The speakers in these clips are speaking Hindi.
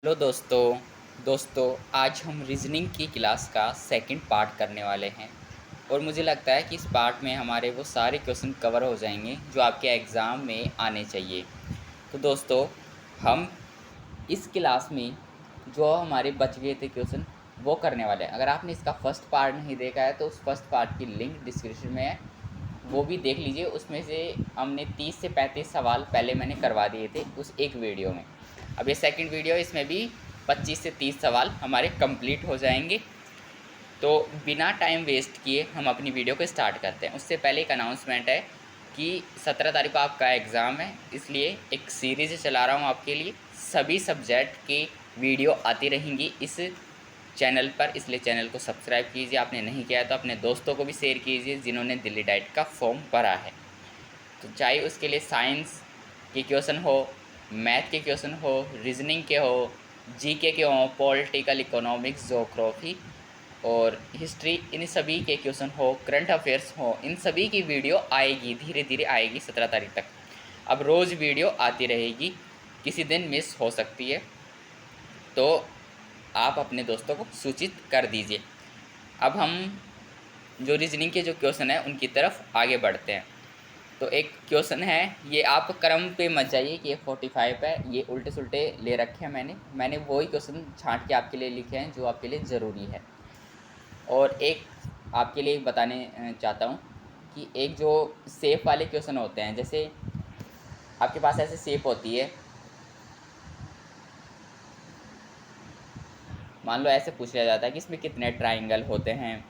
हेलो दोस्तों आज हम रीजनिंग की क्लास का सेकंड पार्ट करने वाले हैं। और मुझे लगता है कि इस पार्ट में हमारे वो सारे क्वेश्चन कवर हो जाएंगे जो आपके एग्ज़ाम में आने चाहिए। तो दोस्तों, हम इस क्लास में जो हमारे बच गए थे क्वेश्चन वो करने वाले हैं। अगर आपने इसका फर्स्ट पार्ट नहीं देखा है तो उस फर्स्ट पार्ट की लिंक डिस्क्रिप्शन में है, वो भी देख लीजिए। उसमें से हमने 30 से 35 सवाल पहले मैंने करवा दिए थे उस एक वीडियो में। अब ये सेकंड वीडियो, इसमें भी 25 से 30 सवाल हमारे कंप्लीट हो जाएंगे। तो बिना टाइम वेस्ट किए हम अपनी वीडियो को स्टार्ट करते हैं। उससे पहले एक अनाउंसमेंट है कि 17 तारीख को आपका एग्ज़ाम है, इसलिए एक सीरीज़ चला रहा हूँ आपके लिए। सभी सब्जेक्ट की वीडियो आती रहेंगी इस चैनल पर, इसलिए चैनल को सब्सक्राइब कीजिए। आपने नहीं किया है तो अपने दोस्तों को भी शेयर कीजिए जिन्होंने दिल्ली डाइट का फॉर्म भरा है। तो चाहे उसके लिए साइंस के क्वेश्चन हो, मैथ के क्वेश्चन हो, रीजनिंग के हो, जीके के हो, पॉलिटिकल, इकोनॉमिक्स, ज्योग्राफी और हिस्ट्री, इन सभी के क्वेश्चन हो, करंट अफेयर्स हो, इन सभी की वीडियो आएगी, धीरे धीरे आएगी 17 तारीख तक। अब रोज़ वीडियो आती रहेगी, किसी दिन मिस हो सकती है, तो आप अपने दोस्तों को सूचित कर दीजिए। अब हम जो रीजनिंग के जो क्वेश्चन हैं उनकी तरफ आगे बढ़ते हैं। तो एक क्वेश्चन है, ये आप क्रम पे मत जाइए कि ये 45 है, ये उल्टे सुल्टे ले रखे हैं। मैंने वही क्वेश्चन छांट के आपके लिए लिखे हैं जो आपके लिए ज़रूरी है। और एक आपके लिए बताने चाहता हूँ कि एक जो सेफ वाले क्वेश्चन होते हैं, जैसे आपके पास ऐसे सेप होती है, मान लो ऐसे पूछ लिया जाता है कि इसमें कितने ट्राइंगल होते हैं,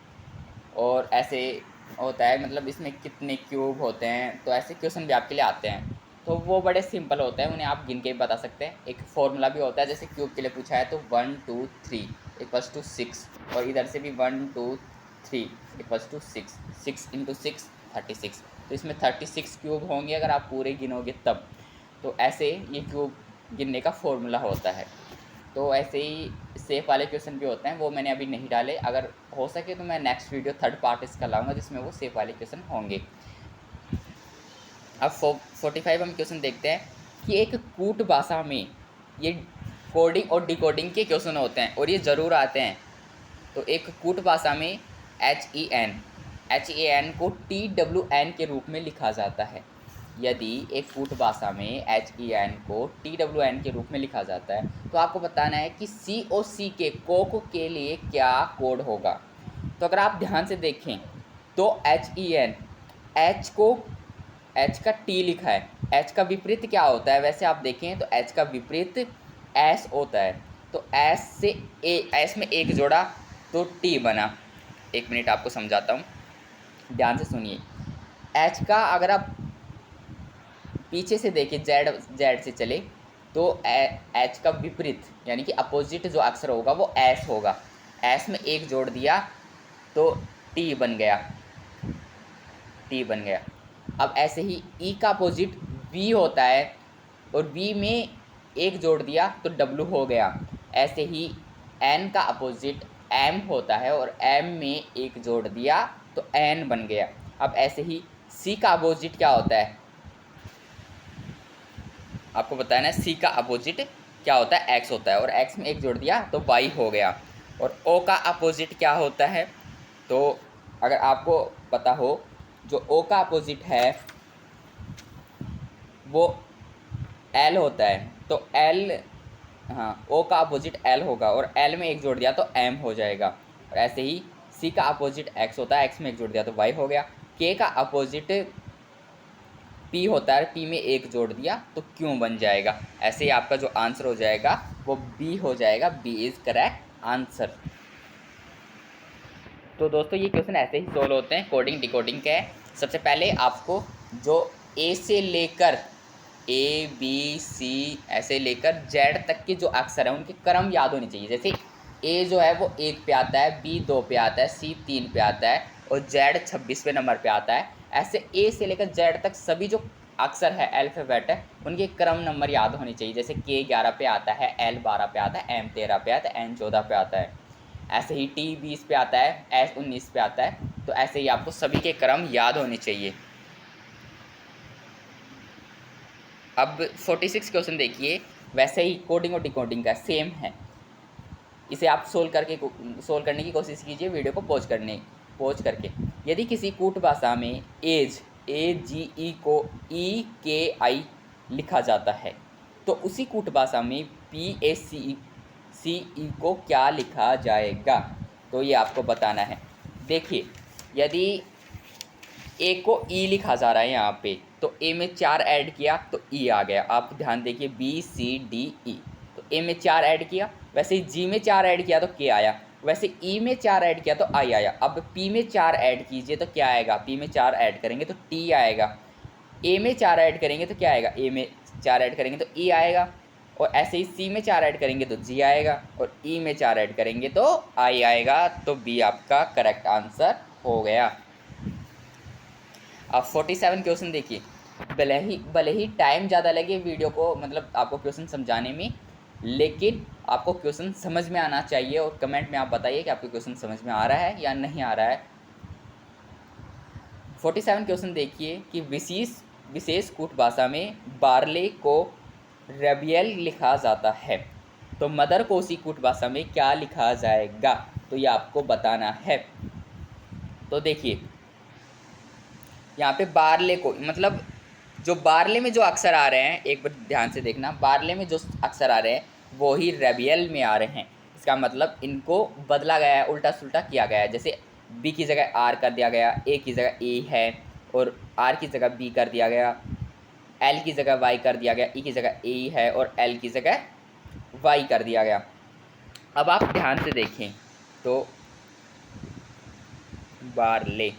और ऐसे होता है मतलब इसमें कितने क्यूब होते हैं। तो ऐसे क्वेश्चन भी आपके लिए आते हैं, तो वो बड़े सिंपल होते हैं, उन्हें आप गिन के भी बता सकते हैं। एक फॉर्मूला भी होता है, जैसे क्यूब के लिए पूछा है तो 1 2 3 इक्वल्स टू 6, और इधर से भी 1 2 3 इक्वल्स टू 6, 6 इंटू 6 36। तो इसमें 36 क्यूब होंगे अगर आप पूरे गिनोगे तब। तो ऐसे ये क्यूब गिनने का फॉर्मूला होता है। तो ऐसे ही सेफ वाले क्वेश्चन भी होते हैं, वो मैंने अभी नहीं डाले। अगर हो सके तो मैं नेक्स्ट वीडियो थर्ड पार्ट इसका लाऊंगा जिसमें वो सेफ वाले क्वेश्चन होंगे। अब 45 हम क्वेश्चन देखते हैं कि एक कूट भाषा में ये कोडिंग और डिकोडिंग के क्वेश्चन होते हैं और ये ज़रूर आते हैं। तो एक कूट भाषा में एच ई एन को TWN के रूप में लिखा जाता है। यदि एक कूट भाषा में HEN को TWN के रूप में लिखा जाता है तो आपको बताना है कि COC के कोक के लिए क्या कोड होगा। तो अगर आप ध्यान से देखें तो HEN, एच का T लिखा है, एच का विपरीत क्या होता है? वैसे आप देखें तो एच का विपरीत एस होता है। तो एस से एस में एक जोड़ा तो टी बना। एक मिनट आपको समझाता हूँ, ध्यान से सुनिए। एच का अगर आप पीछे से देखिए, जेड से चले तो एच का विपरीत यानी कि अपोजिट जो अक्षर होगा वो एस होगा। एस में एक जोड़ दिया तो टी बन गया, टी बन गया। अब ऐसे ही ई का अपोजिट वी होता है और वी में एक जोड़ दिया तो डब्लू हो गया। ऐसे ही एन का अपोजिट एम होता है और एम में एक जोड़ दिया तो एन बन गया। अब ऐसे ही सी का अपोजिट क्या होता है? आपको बताना है सी का अपोजिट क्या होता है? एक्स होता है, और एक्स में एक जोड़ दिया तो वाई हो गया। और ओ का अपोजिट क्या होता है? तो अगर आपको पता हो, जो ओ का अपोजिट है वो एल होता है। तो एल, हाँ, ओ का अपोजिट एल होगा और एल में एक जोड़ दिया तो एम हो जाएगा। और ऐसे ही सी का अपोजिट एक्स होता है, एक्स में एक जोड़ दिया तो वाई हो गया। के का अपोजिट पी होता है, पी में एक जोड़ दिया तो क्यों बन जाएगा। ऐसे ही आपका जो आंसर हो जाएगा वो बी हो जाएगा। B is correct answer. तो दोस्तों, ये क्वेश्चन ऐसे ही सोल्व होते हैं, कोडिंग डिकोडिंग के। सबसे पहले आपको जो ए से लेकर ABC ऐसे लेकर जेड तक के जो अक्षर हैं उनके क्रम याद होने चाहिए। जैसे ए जो है वो 1 पे आता है, बी 2 पे आता है, सी 3 पे आता है और जेड 26वें नंबर पे आता है। ऐसे ए से लेकर जेड तक सभी जो अक्षर है, अल्फ़ाबेट है, उनके क्रम नंबर याद होने चाहिए। जैसे के 11 पे आता है, एल 12 पे आता है, एम 13 पे आता है, एन 14 पे आता है। ऐसे ही टी 20 पे आता है, एस 19 पे आता है। तो ऐसे ही आपको सभी के क्रम याद होने चाहिए। अब 46 क्वेश्चन देखिए वैसे ही कोडिंग और डिकोडिंग का सेम है। इसे आप सोल्व करने की कोशिश कीजिए वीडियो को पॉज करके। यदि किसी कूट भाषा में एज AGE को EKI लिखा जाता है तो उसी कूट भाषा में PACE को क्या लिखा जाएगा, तो ये आपको बताना है। देखिए, यदि ए को ई लिखा जा रहा है यहाँ पे, तो ए में 4 ऐड किया तो ई आ गया। आप ध्यान देखिए, BCDE, तो ए में 4 ऐड किया, वैसे ही जी में 4 ऐड किया तो के आया, वैसे ई में 4 ऐड किया तो आई आया। अब पी में 4 ऐड कीजिए तो क्या आएगा, पी में 4 ऐड करेंगे तो टी आएगा। ए में 4 ऐड करेंगे तो क्या आएगा, ए में 4 ऐड करेंगे तो ई आएगा। और ऐसे ही सी में 4 ऐड करेंगे तो जी आएगा, और ई में 4 ऐड करेंगे तो आई आएगा। तो बी आपका करेक्ट आंसर हो गया। अब 47 क्वेश्चन देखिए। भले ही टाइम ज़्यादा लगे वीडियो को, मतलब आपको क्वेश्चन समझाने में, लेकिन आपको क्वेश्चन समझ में आना चाहिए। और कमेंट में आप बताइए कि आपको क्वेश्चन समझ में आ रहा है या नहीं आ रहा है। 47 क्वेश्चन देखिए कि विशेष कूट भाषा में बार्ले को रबियल लिखा जाता है, तो मदर को उसी कूट भाषा में क्या लिखा जाएगा, तो ये आपको बताना है। तो देखिए, यहाँ पे बार्ले को, मतलब जो बार्ले में जो अक्षर आ रहे हैं, एक बार ध्यान से देखना, बार्ले में जो अक्षर आ रहे हैं वो ही रेबियल में आ रहे हैं। इसका मतलब इनको बदला गया है, उल्टा सुल्टा किया गया है। जैसे बी की जगह आर कर दिया गया, ए की जगह ए है, और आर की जगह बी कर दिया गया, एल की जगह वाई कर दिया गया, ई की जगह ए है, और एल की जगह वाई कर दिया गया। अब आप ध्यान से देखें तो बार्ले,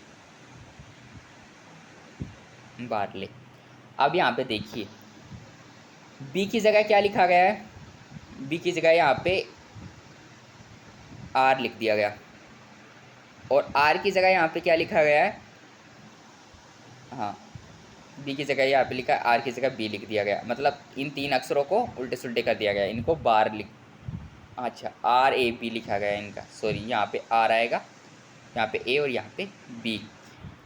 अब यहाँ पे देखिए, बी की जगह क्या लिखा गया है, बी की जगह यहाँ पे आर लिख दिया गया, और आर की जगह यहाँ पे क्या लिखा गया है, हाँ, बी की जगह यहाँ पे लिखा है, आर की जगह बी लिख दिया गया। मतलब इन 3 अक्षरों को उल्टे सुल्टे कर दिया गया, इनको बार अच्छा RAP लिखा गया है इनका, सॉरी, यहाँ पे आर आएगा, यहाँ पे ए और यहाँ पे बी।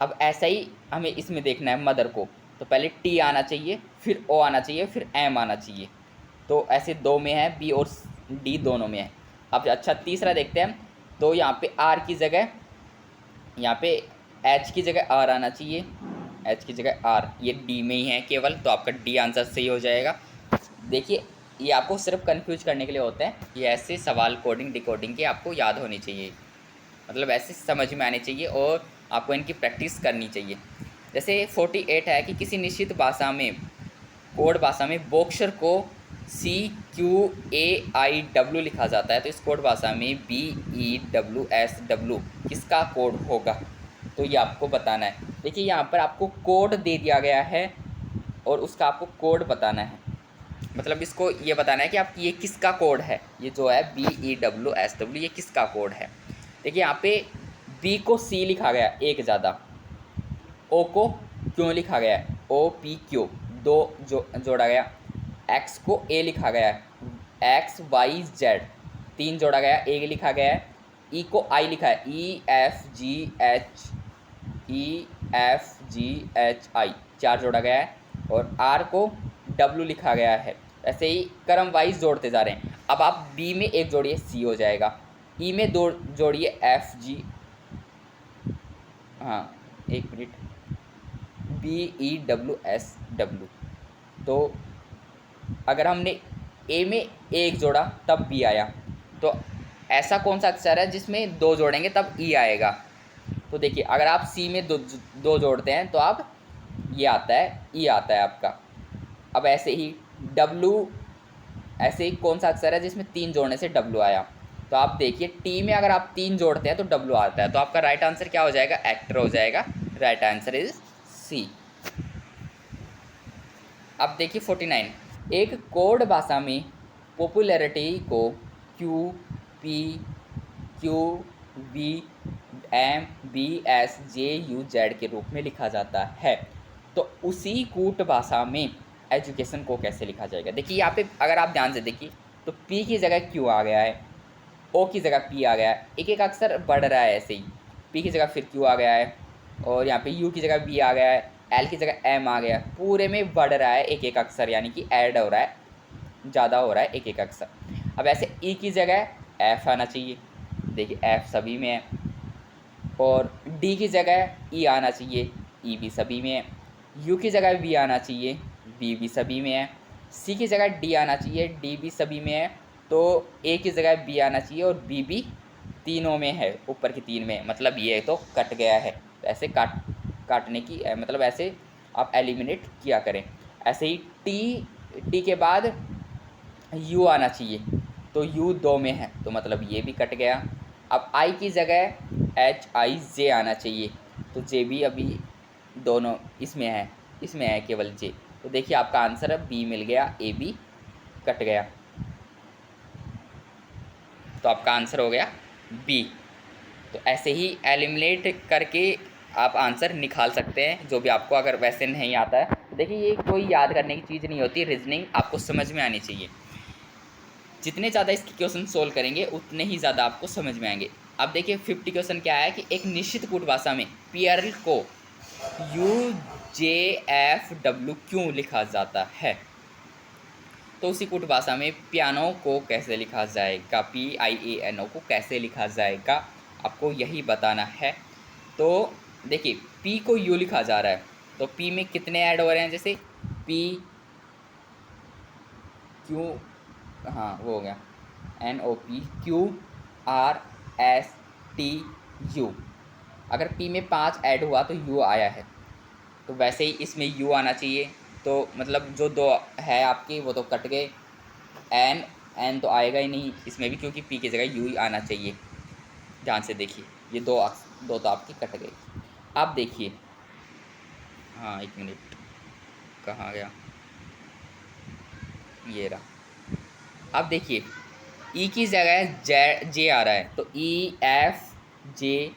अब ऐसा ही हमें इसमें देखना है मदर को, तो पहले टी आना चाहिए, फिर ओ आना चाहिए, फिर एम आना चाहिए। तो ऐसे 2 में है, बी और डी दोनों में है। अब अच्छा तीसरा देखते हैं, तो यहाँ पे आर की जगह, यहाँ पे एच की जगह आर आना चाहिए, एच की जगह आर, ये डी में ही है केवल, तो आपका डी आंसर सही हो जाएगा। देखिए, ये आपको सिर्फ कंफ्यूज करने के लिए होता है। ये ऐसे सवाल कोडिंग डिकोडिंग के आपको याद होनी चाहिए, मतलब ऐसे समझ में आने चाहिए, और आपको इनकी प्रैक्टिस करनी चाहिए। जैसे 48 है कि किसी निश्चित भाषा में, कोड भाषा में बोक्सर को CQAIW लिखा जाता है, तो इस कोड भाषा में BEWSW किसका कोड होगा, तो ये आपको बताना है। देखिए, यहाँ पर आपको कोड दे दिया गया है और उसका आपको कोड बताना है, मतलब इसको ये बताना है कि आप ये किसका कोड है, ये जो है BEWSW ये किसका कोड है। देखिए, यहाँ पे B को C लिखा गया एक ज़्यादा, O को क्यों लिखा गया है, OPQ 2 जोड़ा गया, X को A लिखा गया है, XYZ 3 जोड़ा गया, A लिखा गया है, E को I लिखा है, EFGHI 4 जोड़ा गया है, और R को W लिखा गया है। ऐसे ही क्रम वाइज जोड़ते जा रहे हैं। अब आप B में 1 जोड़िए, C हो जाएगा, E में 2 जोड़िए, FG, हाँ एक मिनट, BEWSW। तो अगर हमने A में 1 जोड़ा तब B आया, तो ऐसा कौन सा अक्षर है जिसमें 2 जोड़ेंगे तब E आएगा। तो देखिए, अगर आप C में 2 जोड़ते हैं तो आप ये आता है, E आता है आपका। अब ऐसे ही W, ऐसे ही कौन सा अक्षर है जिसमें 3 जोड़ने से W आया, तो आप देखिए T में अगर आप 3 जोड़ते हैं तो W आता है, तो आपका राइट आंसर क्या हो जाएगा, एक्टर हो जाएगा। Right answer is C। अब देखिए 49, एक कोड भाषा में पॉपुलैरिटी को Q, P, Q, V, M, B, S, J, U, Z के रूप में लिखा जाता है, तो उसी कूट भाषा में एजुकेशन को कैसे लिखा जाएगा। देखिए, यहाँ पे अगर आप ध्यान से देखिए तो P की जगह Q आ गया है, O की जगह P आ गया है, एक एक अक्षर बढ़ रहा है, ऐसे ही P की जगह फिर Q आ गया है, और यहाँ पे U की जगह B आ गया है, L की जगह M आ गया, पूरे में बढ़ रहा है एक एक अक्षर, यानी कि ऐड हो रहा है। ज़्यादा हो रहा है एक एक अक्षर। अब ऐसे ई की जगह एफ आना चाहिए, देखिए एफ सभी में है, और डी की जगह ई आना चाहिए, ई भी सभी में है, यू की जगह वी आना चाहिए, वी भी सभी में है, सी की जगह डी आना चाहिए, डी भी सभी में है, तो ए की जगह बी आना चाहिए और बी भी तीनों में है, ऊपर की तीन में, मतलब ये तो कट गया है। तो ऐसे काटने की मतलब ऐसे आप एलिमिनेट किया करें। ऐसे ही टी के बाद यू आना चाहिए, तो यू दो में है, तो मतलब ये भी कट गया। अब आई की जगह एच आई जे आना चाहिए, तो जे भी अभी दोनों इसमें है केवल जे, तो देखिए आपका आंसर अब बी मिल गया, ए बी कट गया, तो आपका आंसर हो गया बी। तो ऐसे ही एलिमिनेट करके आप आंसर निकाल सकते हैं, जो भी आपको अगर वैसे नहीं आता है। तो देखिए ये कोई याद करने की चीज़ नहीं होती, रीजनिंग आपको समझ में आनी चाहिए। जितने ज़्यादा इसके क्वेश्चन सोल्व करेंगे उतने ही ज़्यादा आपको समझ में आएंगे। अब देखिए 50 क्वेश्चन क्या है कि एक निश्चित कूट भाषा में पीएल को यू जे एफ डब्ल्यू क्यों लिखा जाता है, तो उसी कूट भाषा में पियानो को कैसे लिखा जाएगा, PIANO को कैसे लिखा जाएगा, आपको यही बताना है। तो देखिए P को U लिखा जा रहा है, तो P में कितने ऐड हो रहे हैं, जैसे P Q, हाँ वो हो गया NOP QRSTU, अगर P में 5 ऐड हुआ तो U आया है, तो वैसे ही इसमें U आना चाहिए। तो मतलब जो दो है आपकी वो तो कट गए, एन तो आएगा ही नहीं इसमें भी, क्योंकि पी की जगह यू ही आना चाहिए। ध्यान से देखिए ये दो तो आपकी कट गई। अब देखिए, हाँ एक मिनट, कहाँ गया, ये रहा। अब देखिए ई की जगह जे आ रहा है, तो E F G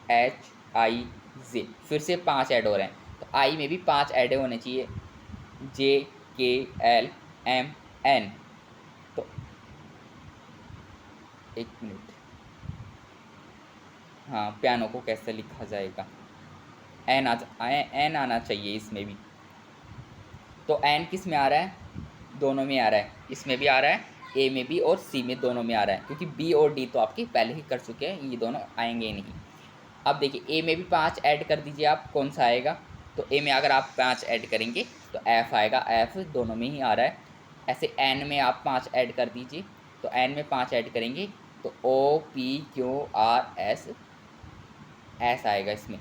H I जे, फिर से 5 ऐड हो रहे हैं, तो आई में भी 5 ऐड होने चाहिए, जे के एल एम एन। तो एक मिनट, हाँ पियानो को कैसे लिखा जाएगा, एन आना चाहिए इसमें भी, तो एन किस में आ रहा है, दोनों में आ रहा है, इसमें भी आ रहा है, ए में भी और सी में दोनों में आ रहा है, क्योंकि बी और डी तो आपकी पहले ही कर चुके हैं, ये दोनों आएंगे ही नहीं। अब देखिए ए में भी 5 ऐड कर दीजिए आप, कौन सा आएगा, तो ए में अगर आप 5 ऐड करेंगे तो एफ आएगा, एफ दोनों में ही आ रहा है। ऐसे एन में आप 5 ऐड कर दीजिए, तो एन में 5 ऐड करेंगे तो O P Q R S S आएगा इसमें,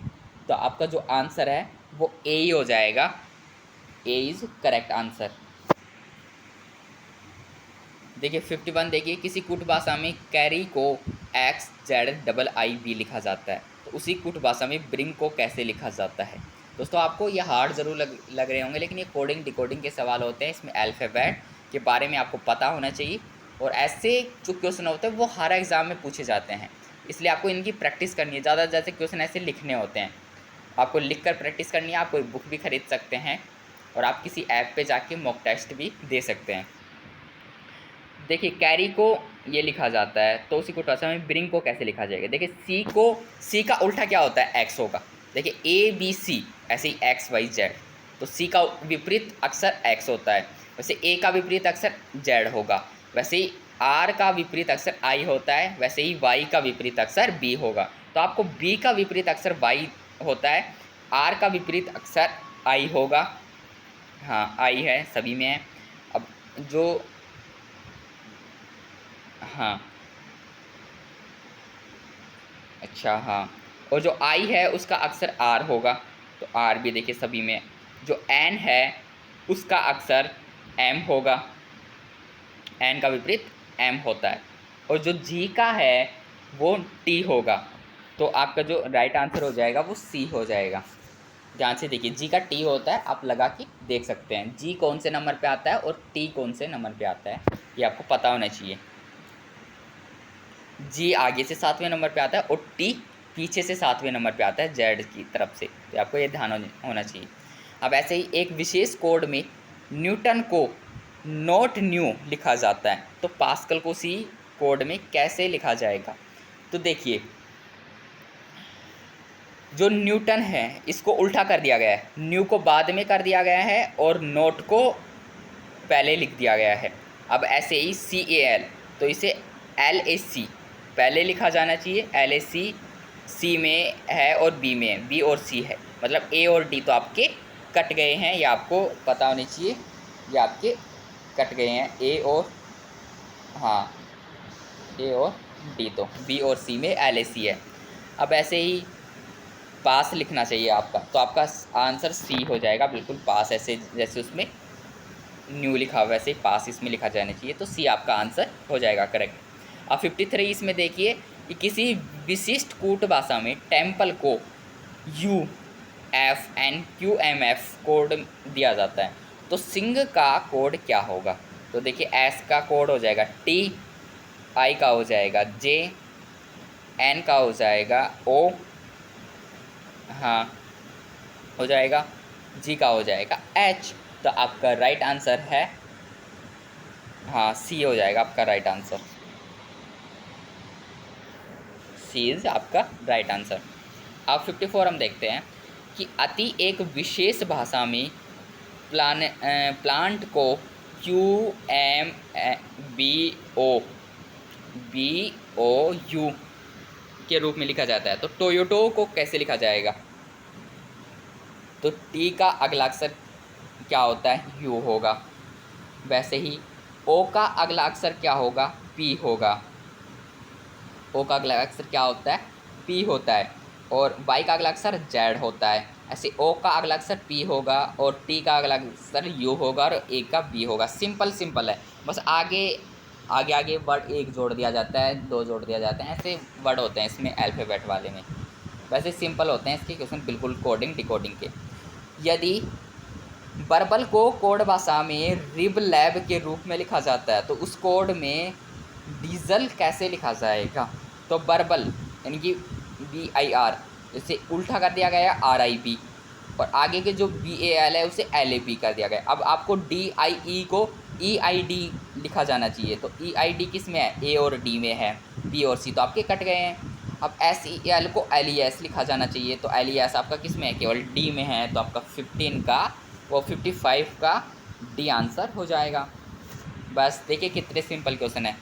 तो आपका जो आंसर है वो ए ही हो जाएगा, ए इज़ करेक्ट आंसर। देखिए 51, देखिए किसी कुट भाषा में कैरी को XZII लिखा जाता है, तो उसी कुट भाषा में ब्रिंग को कैसे लिखा जाता है। दोस्तों आपको ये हार्ड ज़रूर लग रहे होंगे, लेकिन ये कोडिंग डिकोडिंग के सवाल होते हैं, इसमें अल्फ़ाबेट के बारे में आपको पता होना चाहिए, और ऐसे जो क्वेश्चन होते हैं वो हर एग्ज़ाम में पूछे जाते हैं, इसलिए आपको इनकी प्रैक्टिस करनी है। ज़्यादा से ज़्यादा क्वेश्चन ऐसे लिखने होते हैं, आपको लिख कर प्रैक्टिस करनी है। आप कोई बुक भी खरीद सकते हैं और आप किसी ऐप पे जाके मॉक टेस्ट भी दे सकते हैं। देखिए कैरी को ये लिखा जाता है, तो उसी को भाषा में ब्रिंग को कैसे लिखा जाएगा। देखिए सी का उल्टा क्या होता है, एक्स होगा। देखिए ABC ऐसे ही XYZ, तो सी का विपरीत अक्षर एक्स होता है, वैसे ए का विपरीत अक्षर जेड होगा, वैसे ही आर का विपरीत अक्षर आई होता है, वैसे ही वाई का विपरीत अक्षर बी होगा। तो आपको बी का विपरीत अक्षर वाई होता है, आर का विपरीत अक्षर आई होगा, हाँ आई है सभी में है। अब जो हाँ अच्छा हाँ, और जो आई है उसका अक्षर आर होगा, तो आर भी देखिए सभी में। जो एन है उसका अक्षर एम होगा, एन का विपरीत एम होता है, और जो जी का है वो टी होगा, तो आपका जो राइट आंसर हो जाएगा वो सी हो जाएगा। ध्यान से देखिए जी का टी होता है, आप लगा के देख सकते हैं जी कौन से नंबर पे आता है और टी कौन से नंबर पे आता है, ये आपको पता होना चाहिए। जी आगे से 7वें नंबर पे आता है और टी पीछे से 7वें नंबर पे आता है जेड की तरफ से, तो आपको ये ध्यान होना चाहिए। अब ऐसे ही एक विशेष कोड में न्यूटन को नॉट न्यू लिखा जाता है, तो पास्कल को सी कोड में कैसे लिखा जाएगा। तो देखिए जो न्यूटन है इसको उल्टा कर दिया गया है, न्यू को बाद में कर दिया गया है और नोट को पहले लिख दिया गया है। अब ऐसे ही CAL, तो इसे LAC पहले लिखा जाना चाहिए, LAC C में है और B में है, B और C है, मतलब A और D तो आपके कट गए हैं, ये आपको पता होनी चाहिए, ये आपके कट गए हैं A और, हाँ A और D, तो B और C में LAC है। अब ऐसे ही पास लिखना चाहिए आपका, तो आपका आंसर C हो जाएगा, बिल्कुल पास, ऐसे जैसे उसमें न्यू लिखा हुआ वैसे ही पास इसमें लिखा जाना चाहिए, तो C आपका आंसर हो जाएगा करेक्ट। अब 53 इसमें देखिए कि किसी विशिष्ट कूट भाषा में टेम्पल को UFNQMF कोड दिया जाता है, तो सिंह का कोड क्या होगा? तो देखिए S का कोड हो जाएगा T, I का हो जाएगा J, N का हो जाएगा O, हाँ हो जाएगा, G का हो जाएगा H। तो आपका राइट आंसर है, हाँ C हो जाएगा आपका राइट आंसर, C इज़ आपका राइट आंसर। अब 54 हम देखते हैं कि अति एक विशेष भाषा में प्लांट को QMBOU के रूप में लिखा जाता है, तो टोयोटो को कैसे लिखा जाएगा? तो T का अगला अक्षर क्या होता है? U होगा। वैसे ही O का अगला अक्षर क्या होगा? P होगा। O का अगला अक्षर क्या होता है? P होता है। और Y का अगला अक्षर Z होता है। ऐसे O का अगला अक्षर P होगा और T का अगला अक्षर U होगा और A का B होगा। सिंपल सिंपल है, बस आगे आगे आगे वर्ड एक जोड़ दिया जाता है, दो जोड़ दिया जाता है, ऐसे वर्ड होते हैं इसमें अल्फ़ाबेट वाले में। वैसे सिंपल होते हैं इसके क्वेश्चन, बिल्कुल कोडिंग डिकोडिंग के। यदि बर्बल को कोड भाषा में रिब लैब के रूप में लिखा जाता है, तो उस कोड में डीजल कैसे लिखा जाएगा? तो बर्बल यानी कि BIR, इसे उल्टा कर दिया गया RIB, और आगे के जो BAL है उसे LAB कर दिया गया। अब आपको DIE को EID लिखा जाना चाहिए, तो EID किस में है? A और D में है, B और C तो आपके कट गए हैं। अब SEL को LES लिखा जाना चाहिए, तो LES आपका किस में है? केवल D में है, तो आपका 15 का वो 55 का D आंसर हो जाएगा। बस देखिए कितने सिंपल क्वेश्चन है।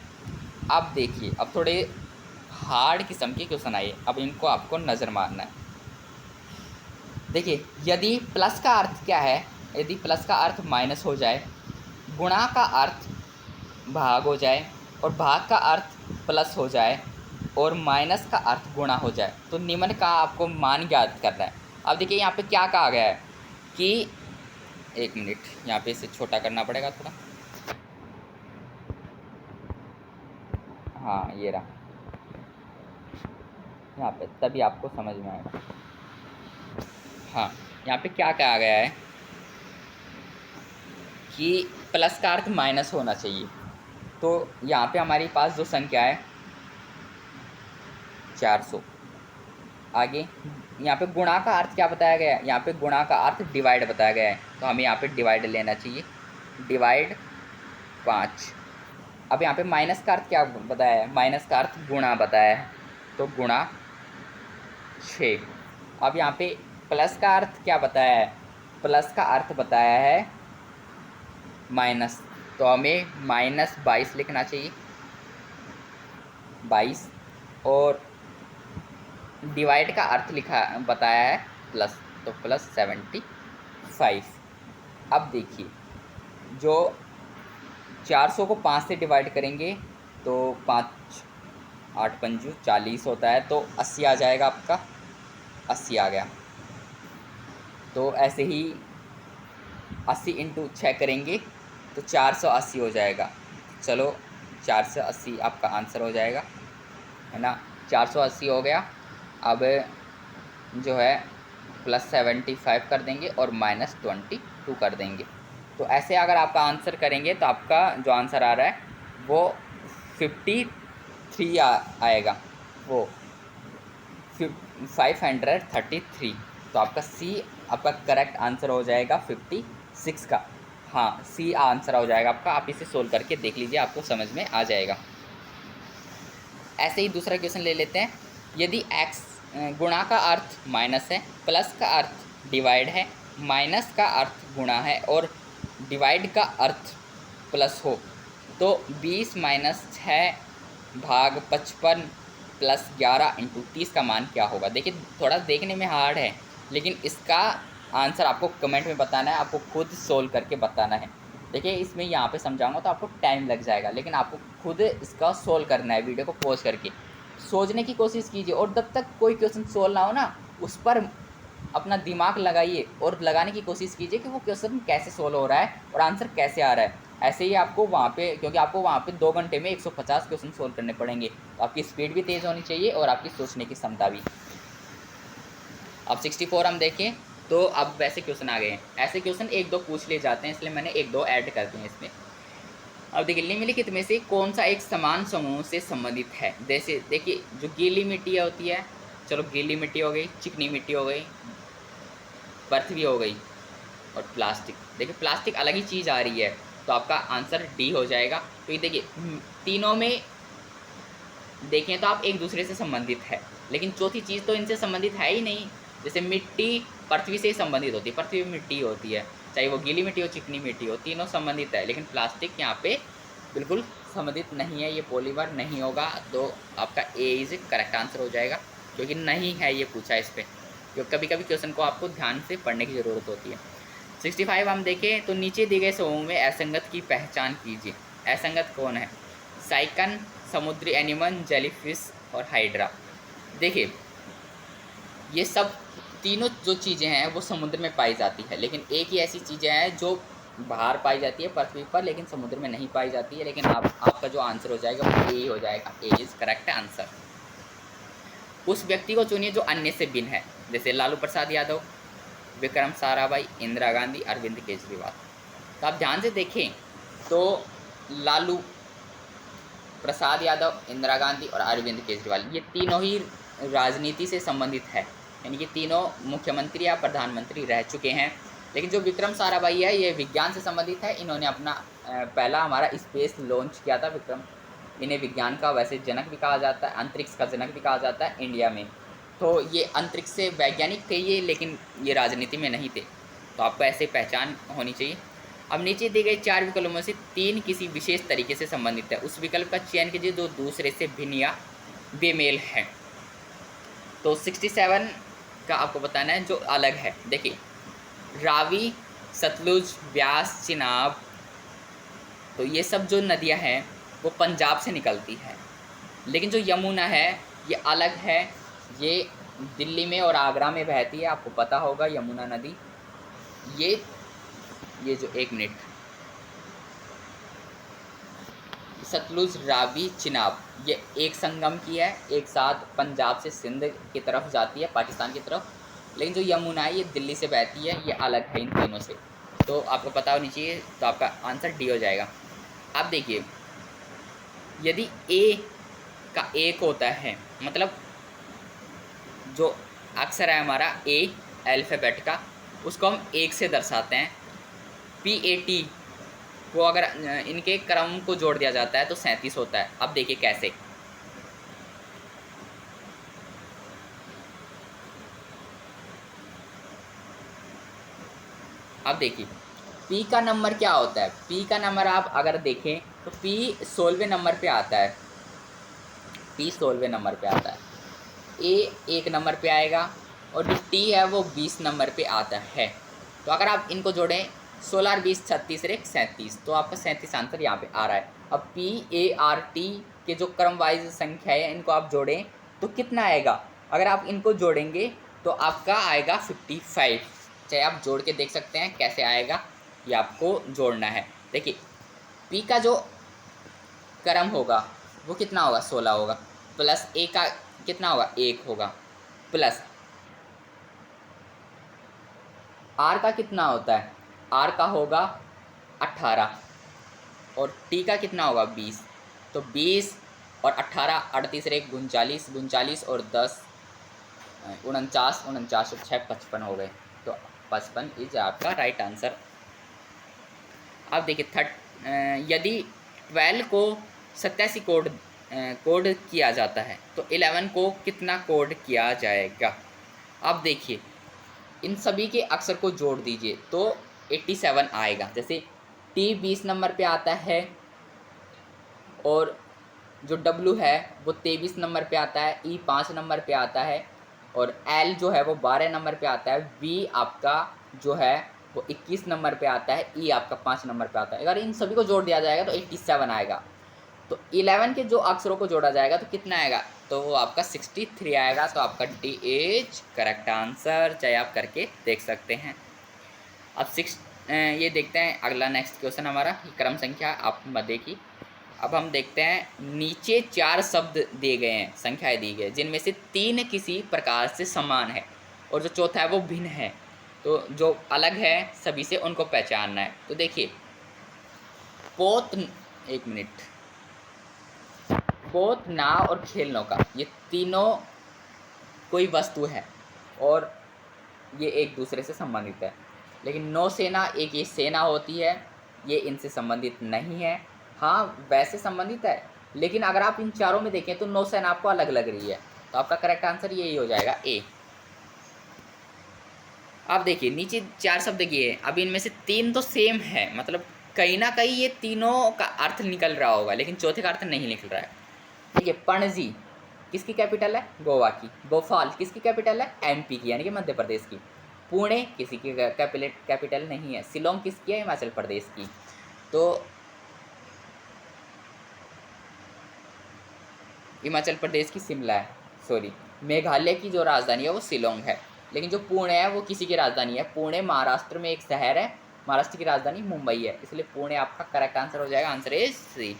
अब देखिए, अब थोड़े हार्ड किस्म के क्वेश्चन आइए, अब इनको आपको नज़र मारना है। देखिए, यदि प्लस का अर्थ क्या है? यदि प्लस का अर्थ माइनस हो जाए, गुणा का अर्थ भाग हो जाए और भाग का अर्थ प्लस हो जाए और माइनस का अर्थ गुणा हो जाए, तो निम्न का आपको मान ज्ञात करना है। अब देखिए यहाँ पे क्या कहा गया है कि, एक मिनट, यहाँ पे इसे छोटा करना पड़ेगा थोड़ा, हाँ ये रहा, यहाँ पे तभी आपको समझ में आएगा। हाँ, यहाँ पे क्या कहा गया है कि प्लस का अर्थ माइनस होना चाहिए, तो यहाँ पे हमारे पास जो संख्या है 400। आगे यहाँ पे गुणा का अर्थ क्या बताया गया है? यहाँ पे गुणा का अर्थ डिवाइड बताया गया है, तो हमें यहाँ पे डिवाइड लेना चाहिए, डिवाइड 5। अब यहाँ पे माइनस का अर्थ क्या बताया है? माइनस का अर्थ गुणा बताया है, तो गुणा 6। अब यहाँ पे प्लस का अर्थ क्या बताया है? प्लस का अर्थ बताया है माइनस, तो हमें -22 लिखना चाहिए, 22। और डिवाइड का अर्थ लिखा बताया है प्लस, तो +75। अब देखिए, जो 400 को 5 से डिवाइड करेंगे तो 5 8 पंजू 40 होता है, तो 80 आ जाएगा आपका, 80 आ गया। तो ऐसे ही 80 × 6 करेंगे तो 480 हो जाएगा। चलो 480 आपका आंसर हो जाएगा, है ना, 480 हो गया। अब जो है +75 कर देंगे और -22 कर देंगे, तो ऐसे अगर आपका आंसर करेंगे तो आपका जो आंसर आ रहा है वो 53 आएगा, वो 533। तो आपका C आपका करेक्ट आंसर हो जाएगा 56 का, हाँ C आंसर हो जाएगा आपका। आप इसे सोल्व करके देख लीजिए, आपको समझ में आ जाएगा। ऐसे ही दूसरा क्वेश्चन ले लेते हैं। यदि x गुणा का अर्थ माइनस है, प्लस का अर्थ डिवाइड है, माइनस का अर्थ गुणा है और डिवाइड का अर्थ प्लस हो, तो 20 माइनस 6 भाग 55 प्लस 11 इंटू 30 का मान क्या होगा। देखिए थोड़ा देखने में हार्ड है, लेकिन इसका आंसर आपको कमेंट में बताना है, आपको खुद सोल्व करके बताना है। देखिए इसमें यहाँ पे समझाऊंगा तो आपको टाइम लग जाएगा, लेकिन आपको खुद इसका सोल्व करना है। वीडियो को पॉज करके सोचने की कोशिश कीजिए, और जब तक कोई क्वेश्चन सोल्व ना हो ना, उस पर अपना दिमाग लगाइए और लगाने की कोशिश कीजिए कि वो क्वेश्चन कैसे सोल्व हो रहा है और आंसर कैसे आ रहा है। ऐसे ही आपको वहाँ पे, क्योंकि आपको वहाँ पे 2 घंटे में 150 क्वेश्चन सोल्व करने पड़ेंगे, तो आपकी स्पीड भी तेज़ होनी चाहिए और आपकी सोचने की क्षमता भी। अब 64 हम देखें तो अब वैसे क्वेश्चन आ गए हैं। ऐसे क्वेश्चन 1-2 पूछ लिए जाते हैं, इसलिए मैंने 1-2 ऐड कर दिए इसमें। अब देखिए निम्नलिखित में से कौन सा एक समान समूह से संबंधित है। जैसे देखिए जो गीली मिट्टी होती है, चलो गीली मिट्टी हो गई, चिकनी मिट्टी हो गई, पृथ्वी हो गई और प्लास्टिक। देखिए प्लास्टिक अलग ही चीज़ आ रही है, तो आपका आंसर डी हो जाएगा। तो ये देखिए तीनों में देखें तो आप एक दूसरे से संबंधित है, लेकिन चौथी चीज़ तो इनसे संबंधित है ही नहीं। जैसे मिट्टी पृथ्वी से ही संबंधित होती है, पृथ्वी में मिट्टी होती है, चाहे वो गीली मिट्टी हो चिकनी मिट्टी हो, तीनों संबंधित है। लेकिन प्लास्टिक यहाँ पे बिल्कुल संबंधित नहीं है, ये पॉलीमर नहीं होगा, तो आपका ए इज करेक्ट आंसर हो जाएगा, क्योंकि नहीं है ये पूछा इस पर। क्योंकि कभी कभी क्वेश्चन को आपको ध्यान से पढ़ने की ज़रूरत होती है। 65 हम देखें तो नीचे दिए गए समूह में असंगत की पहचान कीजिए। असंगत कौन है? साइकन, समुद्री एनिमल, जेलीफिश और हाइड्रा। देखिए ये सब तीनों जो चीज़ें हैं वो समुद्र में पाई जाती है, लेकिन एक ही ऐसी चीज़ें हैं जो बाहर पाई जाती है पृथ्वी पर, लेकिन समुद्र में नहीं पाई जाती है। लेकिन आपका जो आंसर हो जाएगा वो ए हो जाएगा, ए इज करेक्ट आंसर। उस व्यक्ति को चुनिए जो अन्य से भिन्न है। जैसे लालू प्रसाद यादव, विक्रम साराभाई, इंदिरा गांधी, अरविंद केजरीवाल। तो आप ध्यान से देखें तो लालू प्रसाद यादव, इंदिरा गांधी और अरविंद केजरीवाल, ये तीनों ही राजनीति से संबंधित है, यानी कि तीनों मुख्यमंत्री या प्रधानमंत्री रह चुके हैं। लेकिन जो विक्रम साराभाई है ये विज्ञान से संबंधित है। इन्होंने अपना पहला हमारा स्पेस लॉन्च किया था विक्रम। इन्हें विज्ञान का वैसे जनक भी कहा जाता है, अंतरिक्ष का जनक भी कहा जाता है इंडिया में। तो ये अंतरिक्ष से वैज्ञानिक थे ये, लेकिन ये राजनीति में नहीं थे। तो आपको ऐसे पहचान होनी चाहिए। अब नीचे दिए गए 4 विकल्पों में से 3 किसी विशेष तरीके से संबंधित है। उस विकल्प का चयन कीजिए जो दूसरे से भिन्न या बेमेल है। तो 67 का आपको बताना है जो अलग है। देखिए रावी, सतलुज, ब्यास, चिनाब, तो ये सब जो नदियां हैं वो पंजाब से निकलती है, लेकिन जो यमुना है ये अलग है, ये दिल्ली में और आगरा में बहती है, आपको पता होगा यमुना नदी। ये जो 1 मिनट, सतलुज, रावी, चिनाब ये एक संगम की है, एक साथ पंजाब से सिंध की तरफ जाती है, पाकिस्तान की तरफ। लेकिन जो यमुना है ये दिल्ली से बहती है, ये अलग है इन तीनों से। तो आपको पता होनी चाहिए, तो आपका आंसर डी हो जाएगा। अब देखिए यदि ए का 1 होता है, मतलब जो अक्षर है हमारा ए अल्फ़ाबेट का, उसको हम 1 से दर्शाते हैं। PAT को अगर इनके क्रम को जोड़ दिया जाता है तो 37 होता है। अब देखिए कैसे। अब देखिए P का नंबर क्या होता है। P का नंबर आप अगर देखें तो P 16वें नंबर पे आता है। P 16वें नंबर पे आता है। A 1 नंबर पे आएगा और जो T है वो 20 नंबर पे आता है। तो अगर आप इनको जोड़ें 16 और 20 36 और 1 37, तो आपका 37 आंसर यहाँ पे आ रहा है। अब PART के जो क्रम वाइज संख्या है इनको आप जोड़ें तो कितना आएगा। अगर आप इनको जोड़ेंगे तो आपका आएगा 55। चाहे आप जोड़ के देख सकते हैं कैसे आएगा, ये आपको जोड़ना है। देखिए P का जो क्रम होगा वो कितना होगा, 16 होगा, प्लस A का कितना होगा, 1 होगा, प्लस R का कितना होता है, R का होगा 18 और T का कितना होगा 20। तो 20 और 18 38 और 1 39, 39 और 10 49, 49 और 6 55 हो गए। तो 55 इज आपका राइट आंसर। अब देखिए यदि 12 को 87 कोड कोड किया जाता है, तो 11 को कितना कोड किया जाएगा। अब देखिए इन सभी के अक्षर को जोड़ दीजिए तो 87 आएगा। जैसे टी 20 नंबर पे आता है और जो डब्लू है वो 23 नंबर पे आता है, ई 5 नंबर पे आता है और एल जो है वो 12 नंबर पे आता है, वी आपका जो है वो 21 नंबर पे आता है, ई आपका 5 नंबर पे आता है। अगर इन सभी को जोड़ दिया जाएगा तो 87 आएगा। तो 11 के जो अक्षरों को जोड़ा जाएगा तो कितना आएगा, तो वो आपका 63 आएगा। तो आपका डी एच करेक्ट आंसर, चाहे आप करके देख सकते हैं। अब ये देखते हैं अगला नेक्स्ट क्वेश्चन हमारा क्रम संख्या आप मध्य की। अब हम देखते हैं नीचे 4 शब्द दिए गए हैं, संख्याएं दी गई जिनमें से 3 किसी प्रकार से समान है और जो चौथा है वो भिन्न है। तो जो अलग है सभी से उनको पहचानना है। तो देखिए पोत, एक मिनट, पोत, नाव और खेल नौका ये तीनों कोई वस्तु है और ये एक दूसरे से संबंधित है। लेकिन नौसेना एक ये सेना होती है, ये इनसे संबंधित नहीं है। हाँ वैसे संबंधित है, लेकिन अगर आप इन चारों में देखें तो नौसेना आपको अलग लग रही है। तो आपका करेक्ट आंसर यही हो जाएगा ए। आप देखिए नीचे 4 शब्द किए, अब इनमें से 3 तो सेम है, मतलब कहीं ना कहीं ये तीनों का अर्थ निकल रहा होगा, लेकिन चौथे का अर्थ नहीं निकल रहा है। देखिए पणजी किसकी कैपिटल है, गोवा की। भोपाल किसकी कैपिटल है, एमपी की यानी कि मध्य प्रदेश की। पुणे किसी की कैपिटल नहीं है। शिलोंग किसकी है, हिमाचल प्रदेश की। तो हिमाचल प्रदेश की शिमला है, सॉरी। मेघालय की जो राजधानी है वो शिलोंग है, लेकिन जो पुणे है वो किसी की राजधानी है। पुणे महाराष्ट्र में एक शहर है, महाराष्ट्र की राजधानी मुंबई है, इसलिए पुणे आपका करेक्ट आंसर हो जाएगा। Answer is C.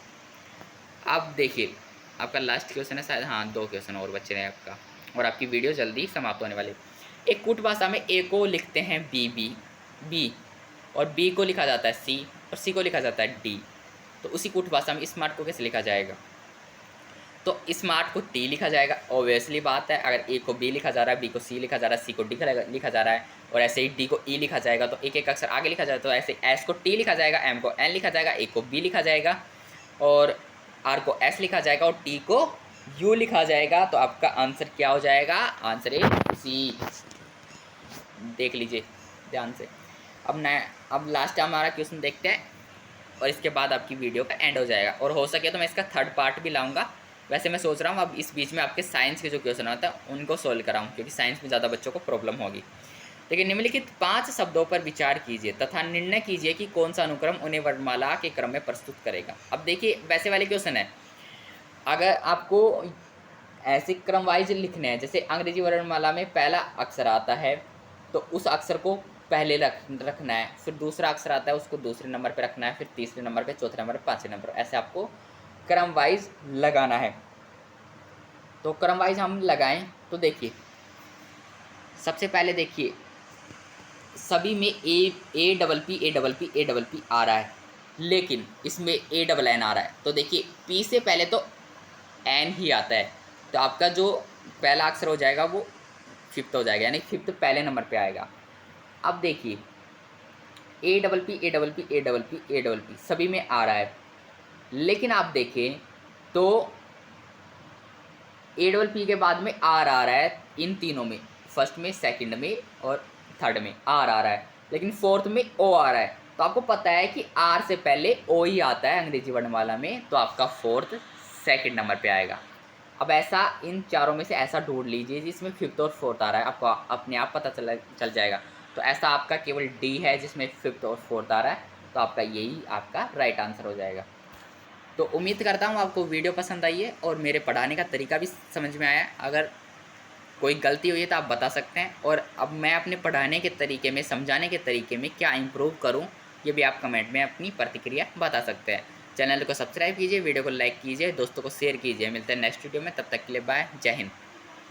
अब देखिए आपका लास्ट क्वेश्चन है शायद, हाँ 2 क्वेश्चन और बचे हैं आपका और आपकी वीडियो जल्दी समाप्त होने वाली। एक कूट भाषा में ए को लिखते हैं बी और बी को लिखा जाता है सी और सी को लिखा जाता है डी। तो उसी कूट भाषा में स्मार्ट को कैसे लिखा जाएगा, तो स्मार्ट को टी लिखा जाएगा, ऑब्वियसली बात है। अगर ए को बी लिखा जा रहा है, बी को सी लिखा जा रहा है, सी को डी लिखा जा रहा है और ऐसे ही डी को ई लिखा जाएगा, तो एक एक अक्षर आगे लिखा जाएगा। तो ऐसे एस को टी लिखा जाएगा, एम को एन लिखा जाएगा, ए को बी लिखा जाएगा और आर को एस लिखा जाएगा और टी को यू लिखा जाएगा। तो आपका आंसर क्या हो जाएगा, आंसर है सी। देख लीजिए ध्यान से। अब लास्ट हमारा क्वेश्चन देखते हैं और इसके बाद आपकी वीडियो का एंड हो जाएगा। और हो सके तो मैं इसका 3rd पार्ट भी लाऊंगा। वैसे मैं सोच रहा हूँ अब इस बीच में आपके साइंस के जो क्वेश्चन होते हैं उनको सोल्व कराऊँ, क्योंकि साइंस में ज़्यादा बच्चों को प्रॉब्लम होगी। देखिए निम्नलिखित 5 शब्दों पर विचार कीजिए तथा निर्णय कीजिए कि कौन सा अनुक्रम उन्हें वर्णमाला के क्रम में प्रस्तुत करेगा। अब देखिए वैसे वाले क्वेश्चन है, अगर आपको ऐसे क्रम वाइज लिखने हैं, जैसे अंग्रेजी वर्णमाला में पहला अक्षर आता है तो उस अक्षर को पहले रखना है, फिर दूसरा अक्षर आता है उसको दूसरे नंबर पे रखना है, फिर तीसरे नंबर पे, चौथे नंबर पे, 5वें नंबर पे, ऐसे आपको क्रम वाइज लगाना है। तो क्रम वाइज हम लगाएं तो देखिए सबसे पहले देखिए सभी में ए डबल पी आ रहा है, लेकिन इसमें ए डबल एन आ रहा है। तो देखिए पी से पहले तो एन ही आता है, तो आपका जो पहला अक्षर हो जाएगा वो 5th हो जाएगा, यानी 5th पहले नंबर पे आएगा। अब देखिए ए डबल पी सभी में आ रहा है, लेकिन आप देखें तो ए डबल पी के बाद में आर आ रहा है इन तीनों में, फर्स्ट में, सेकंड में और थर्ड में आर आ रहा है, लेकिन 4th में ओ आ रहा है। तो आपको पता है कि आर से पहले ओ ही आता है अंग्रेजी वर्णमाला में, तो आपका 4th सेकंड नंबर पे आएगा। अब ऐसा इन चारों में से ऐसा ढूंढ लीजिए जिसमें 5th और 4th आ रहा है, आपको अपने आप पता चल जाएगा। तो ऐसा आपका केवल डी है जिसमें 5th और 4th आ रहा है, तो आपका यही आपका राइट आंसर हो जाएगा। तो उम्मीद करता हूँ आपको वीडियो पसंद आई है और मेरे पढ़ाने का तरीका भी समझ में आया। अगर कोई गलती हुई है तो आप बता सकते हैं, और अब मैं अपने पढ़ाने के तरीके में, समझाने के तरीके में क्या इम्प्रूव करूँ ये भी आप कमेंट में अपनी प्रतिक्रिया बता सकते हैं। चैनल को सब्सक्राइब कीजिए, वीडियो को लाइक कीजिए, दोस्तों को शेयर कीजिए। मिलते हैं नेक्स्ट वीडियो में, तब तक के लिए बाय, जय हिंद।